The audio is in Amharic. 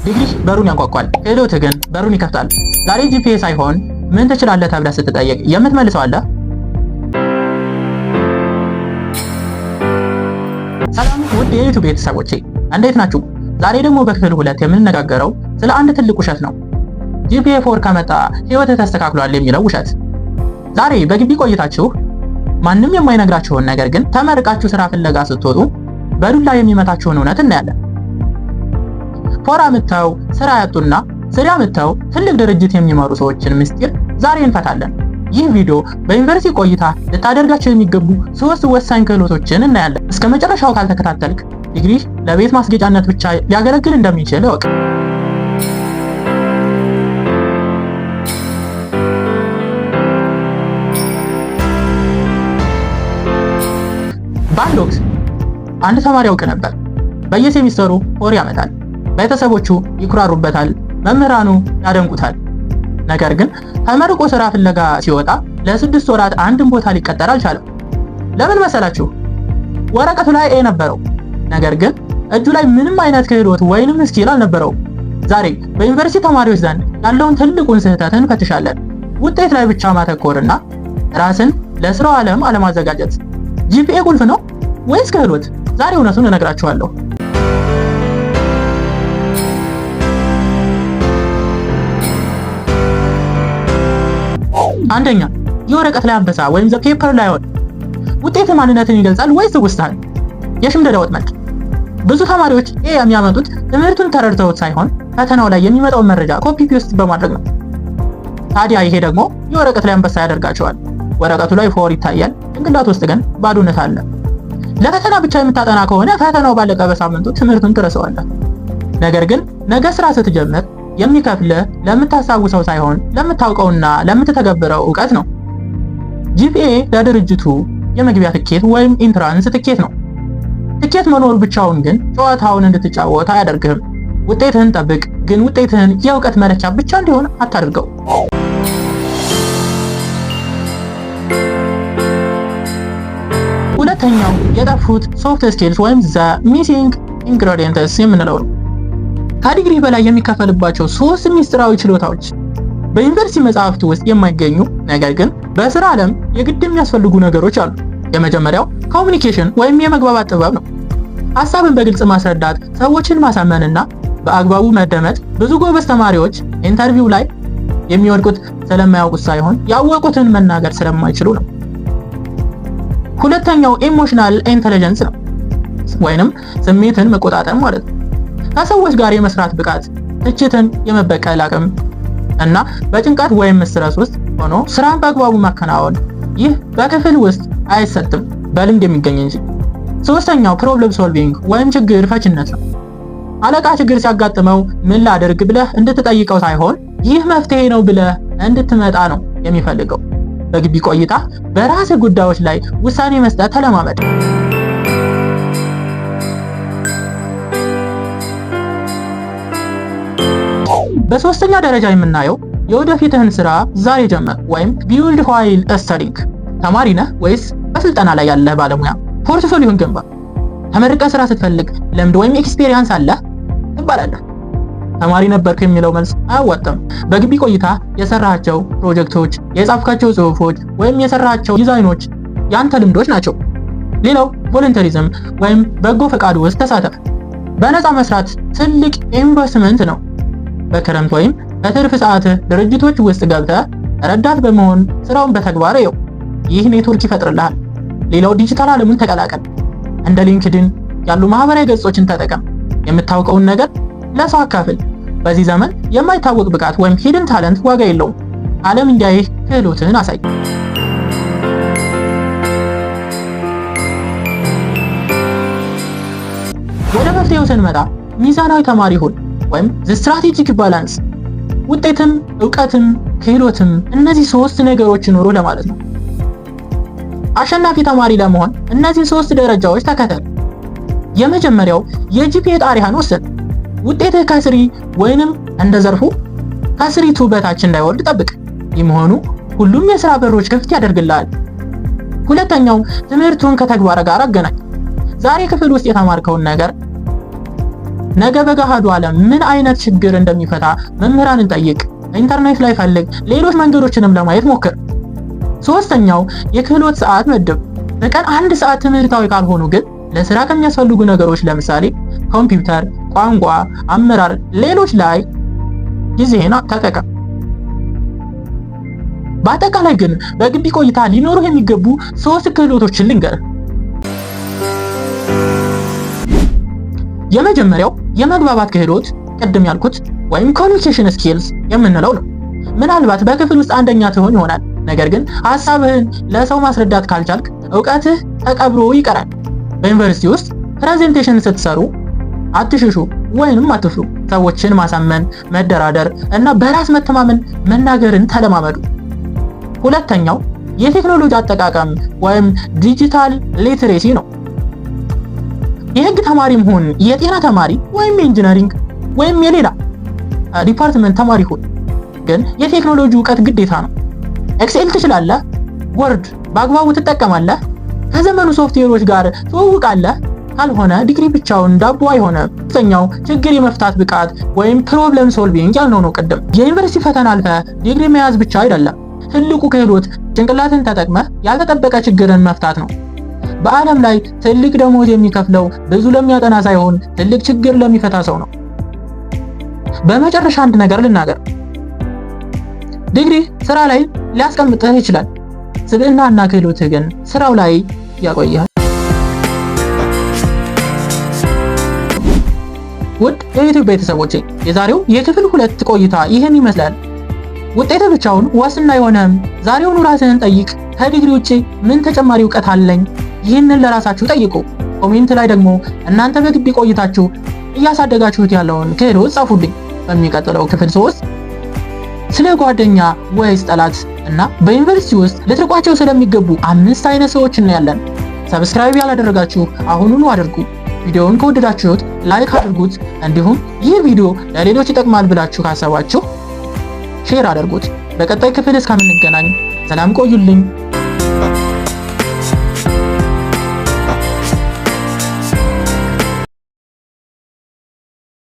ዲግሪህ በሩን ያንኳኳል፣ ክህሎትህ ግን በሩን ይከፍታል። ዛሬ ጂፒኤ ሳይሆን ምን ትችላለህ ተብለህ ስትጠየቅ የምትመልሰው አለ? ሰላም ውድ የዩቲዩብ ቤተሰቦቼ እንዴት ናችሁ? ዛሬ ደግሞ በክፍል 2 የምንነጋገረው ስለ አንድ ትልቅ ውሸት ነው። ጂፒኤ 4 ከመጣ ህይወትህ ተስተካክሏል የሚለው ውሸት። ዛሬ በግቢ ቆይታችሁ ማንም የማይነግራችሁን ነገር ግን ተመርቃችሁ ስራ ፍለጋ ስትወጡ በዱላ የሚመታችሁን እውነት እናያለን። ፎር አምጥተው ስራ ያጡና ስራ አምጥተው ትልቅ ድርጅት የሚመሩ ሰዎችን ምስጢር ዛሬ እንፈታለን። ይህ ቪዲዮ በዩኒቨርሲቲ ቆይታ ልታደርጋቸው የሚገቡ 3 ወሳኝ ክህሎቶችን እናያለን። እስከ መጨረሻው ካልተከታተልክ ዲግሪ ለቤት ማስጌጫነት ብቻ ሊያገለግል እንደሚችል እወቅ። በአንድ ወቅት አንድ ተማሪ ያውቅ ነበር። በየሴሚስተሩ ፎር ያመጣል። ቤተሰቦቹ ይኩራሩበታል፣ መምህራኑ ያደንቁታል። ነገር ግን ተመርቆ ስራ ፍለጋ ሲወጣ ለ6 ወራት አንድም ቦታ ሊቀጠር አልቻለም። ለምን መሰላችሁ? ወረቀቱ ላይ ኤ ነበረው፣ ነገር ግን እጁ ላይ ምንም አይነት ክህሎት ወይንም ስኪል አልነበረውም። ዛሬ በዩኒቨርሲቲ ተማሪዎች ዘንድ ያለውን ትልቁን ስህተት እንፈትሻለን። ውጤት ላይ ብቻ ማተኮርና ራስን ለስራው ዓለም አለማዘጋጀት። ጂፒኤ ቁልፍ ነው ወይስ ክህሎት? ዛሬ እውነቱን እነግራችኋለሁ። አንደኛ፣ የወረቀት ላይ አንበሳ ወይም ዘ ፔፐር ላዮን። ውጤት ማንነትን ይገልጻል ወይስ ውስጣን? የሽምደዳ ወጥመድ። ብዙ ተማሪዎች ኤ የሚያመጡት ትምህርቱን ተረድተውት ሳይሆን ፈተናው ላይ የሚመጣውን መረጃ ኮፒ ፔስት በማድረግ ነው። ታዲያ ይሄ ደግሞ የወረቀት ላይ አንበሳ ያደርጋቸዋል። ወረቀቱ ላይ ፎር ይታያል፣ ጭንቅላት ውስጥ ግን ባዶነት አለ። ለፈተና ብቻ የምታጠና ከሆነ ፈተናው ባለቀ በሳምንቱ ትምህርቱን ትረሳዋለህ። ነገር ግን ነገ ስራ ስትጀምር የሚከፍልህ ለምታስታውሰው ሳይሆን ለምታውቀውና ለምትተገብረው ዕውቀት ነው። ጂፒኤ ለድርጅቱ የመግቢያ ትኬት ወይም ኢንትራንስ ትኬት ነው። ትኬት መኖሩ ብቻውን ግን ጨዋታውን እንድትጫወት አያደርግህም። ውጤትህን ጠብቅ፣ ግን ውጤትህን የእውቀት መለኪያ ብቻ እንዲሆን አታድርገው። ሁለተኛው የጠፉት ሶፍት ስኪልስ ወይም ዘ ሚሲንግ ኢንግሬዲየንትስ የምንለው ነው። ከዲግሪ በላይ የሚከፈልባቸው 3 ሚስጥራዊ ችሎታዎች በዩኒቨርሲቲ መጽሐፍት ውስጥ የማይገኙ ነገር ግን በስራ ዓለም የግድ የሚያስፈልጉ ነገሮች አሉ። የመጀመሪያው ኮሙኒኬሽን ወይም የመግባባት ጥበብ ነው። ሐሳብን በግልጽ ማስረዳት፣ ሰዎችን ማሳመንና በአግባቡ መደመጥ። ብዙ ጎበዝ ተማሪዎች ኢንተርቪው ላይ የሚወድቁት ስለማያውቁት ሳይሆን ያወቁትን መናገር ስለማይችሉ ነው። ሁለተኛው ኢሞሽናል ኢንተለጀንስ ነው፣ ወይንም ስሜትን መቆጣጠር ማለት ነው። ከሰዎች ጋር የመስራት ብቃት፣ ትችትን የመበቀል አቅም እና በጭንቀት ወይም ስትረስ ውስጥ ሆኖ ስራን በአግባቡ ማከናወን። ይህ በክፍል ውስጥ አይሰጥም፣ በልምድ የሚገኝ እንጂ። ሶስተኛው ፕሮብለም ሶልቪንግ ወይም ችግር ፈችነት ነው። አለቃ ችግር ሲያጋጥመው ምን ላድርግ ብለህ እንድትጠይቀው ሳይሆን ይህ መፍትሄ ነው ብለህ እንድትመጣ ነው የሚፈልገው። በግቢ ቆይታ በራስህ ጉዳዮች ላይ ውሳኔ መስጠት ተለማመድ። በሶስተኛ ደረጃ የምናየው የወደፊትህን ስራ ዛሬ ጀመር ወይም ቢውልድ ዋይል ስተዲንግ። ተማሪ ነህ ወይስ በስልጠና ላይ ያለህ ባለሙያ? ፖርትፎሊዮን ገንባ። ተመርቀህ ስራ ስትፈልግ ልምድ ወይም ኤክስፒሪየንስ አለህ ትባላለህ። ተማሪ ነበርክ የሚለው መልስ አያዋጣም። በግቢ ቆይታ የሰራሃቸው ፕሮጀክቶች፣ የጻፍካቸው ጽሁፎች ወይም የሰራሃቸው ዲዛይኖች ያንተ ልምዶች ናቸው። ሌላው ቮለንተሪዝም ወይም በጎ ፈቃድ ውስጥ ተሳተፍ። በነፃ መስራት ትልቅ ኢንቨስትመንት ነው። በክረምት ወይም በትርፍ ሰዓትህ ድርጅቶች ውስጥ ገብተህ ረዳት በመሆን ስራውን በተግባር ይው። ይህ ኔትወርክ ይፈጥርልሃል። ሌላው ዲጂታል ዓለሙን ተቀላቀል። እንደ ሊንክድን ያሉ ማህበራዊ ገጾችን ተጠቀም። የምታውቀውን ነገር ለሰው አካፍል። በዚህ ዘመን የማይታወቅ ብቃት ወይም ሂድን ታለንት ዋጋ የለውም። ዓለም እንዲያይህ ክህሎትህን አሳይ። ወደ መፍትሄው ስንመጣ ሚዛናዊ ተማሪ ሁን ወይም ስትራቴጂክ ባላንስ። ውጤትም ዕውቀትም ክህሎትም እነዚህ 3 ነገሮች ኑሮ ለማለት ነው። አሸናፊ ተማሪ ለመሆን እነዚህ 3 ደረጃዎች ተከተል። የመጀመሪያው የጂፒኤ ጣሪያን ወስን። ውጤትህ ከስሪ ወይንም እንደ ዘርፉ ከስሪቱ በታች እንዳይወርድ ጠብቅ። ይህ መሆኑ ሁሉም የሥራ በሮች ክፍት ያደርግልሃል። ሁለተኛው ትምህርቱን ከተግባር ጋር አገናኝ። ዛሬ ክፍል ውስጥ የተማርከውን ነገር ነገ በገሃዱ ዓለም ምን አይነት ችግር እንደሚፈታ መምህራንን ጠይቅ፣ ኢንተርኔት ላይ ፈልግ፣ ሌሎች መንገዶችንም ለማየት ሞክር። ሶስተኛው የክህሎት ሰዓት መድብ። በቀን 1 ሰዓት ትምህርታዊ ካልሆኑ ግን ለስራ ከሚያስፈልጉ ነገሮች ለምሳሌ ኮምፒውተር፣ ቋንቋ፣ አመራር፣ ሌሎች ላይ ጊዜህን ተጠቀም። በአጠቃላይ ግን በግቢ ቆይታ ሊኖሩ የሚገቡ 3 ክህሎቶችን ልንገር። የመጀመሪያው የመግባባት ክህሎት ቅድም ያልኩት ወይም ኮሚኒኬሽን ስኪልስ የምንለው ነው። ምናልባት በክፍል ውስጥ አንደኛ ትሆን ይሆናል፣ ነገር ግን ሐሳብህን ለሰው ማስረዳት ካልቻልክ ዕውቀትህ ተቀብሮ ይቀራል። በዩኒቨርሲቲ ውስጥ ፕሬዘንቴሽን ስትሰሩ አትሽሹ ወይንም አትፍሩ። ሰዎችን ማሳመን፣ መደራደር እና በራስ መተማመን መናገርን ተለማመዱ። ሁለተኛው የቴክኖሎጂ አጠቃቀም ወይም ዲጂታል ሊትሬሲ ነው። የህግ ተማሪም ሁን የጤና ተማሪ ወይም የኢንጂነሪንግ ወይም የሌላ ዲፓርትመንት ተማሪ ሁን፣ ግን የቴክኖሎጂ ዕውቀት ግዴታ ነው። ኤክሴል ትችላለህ? ወርድ በአግባቡ ትጠቀማለህ? ከዘመኑ ሶፍትዌሮች ጋር ትውውቃለህ? ካልሆነ ዲግሪ ብቻውን ዳቦ አይሆንም። ሶስተኛው ችግር የመፍታት ብቃት ወይም ፕሮብለም ሶልቪንግ ያልነው ነው ቅድም። የዩኒቨርሲቲ ፈተና አልፈህ ዲግሪ መያዝ ብቻ አይደለም። ትልቁ ክህሎት ጭንቅላትን ተጠቅመህ ያልተጠበቀ ችግርን መፍታት ነው። በዓለም ላይ ትልቅ ደሞዝ የሚከፍለው ብዙ ለሚያጠና ሳይሆን ትልቅ ችግር ለሚፈታ ሰው ነው። በመጨረሻ አንድ ነገር ልናገር። ዲግሪ ስራ ላይ ሊያስቀምጥህ ይችላል፣ ስብዕናና ክህሎትህ ግን ስራው ላይ ያቆያል። ውድ የዩቲዩብ ቤተሰቦቼ የዛሬው የክፍል 2 ቆይታ ይህን ይመስላል። ውጤት ብቻውን ዋስትና አይሆንም። ዛሬውኑ ራስህን ጠይቅ። ከዲግሪ ውጪ ምን ተጨማሪ ዕውቀት አለኝ? ይህንን ለራሳችሁ ጠይቁ። ኮሜንት ላይ ደግሞ እናንተ በግቢ ቆይታችሁ እያሳደጋችሁት ያለውን ክህሎት ጻፉልኝ። በሚቀጥለው ክፍል 3 ስለ ጓደኛ ወይስ ጠላት እና በዩኒቨርሲቲ ውስጥ ልትርቋቸው ስለሚገቡ 5 አይነት ሰዎች እናያለን። ሰብስክራይብ ያላደረጋችሁ አሁኑኑ አድርጉ። ቪዲዮውን ከወደዳችሁት ላይክ አድርጉት። እንዲሁም ይህ ቪዲዮ ለሌሎች ይጠቅማል ብላችሁ ካሰባችሁ ሼር አድርጉት። በቀጣይ ክፍል እስከምንገናኝ ሰላም ቆዩልኝ።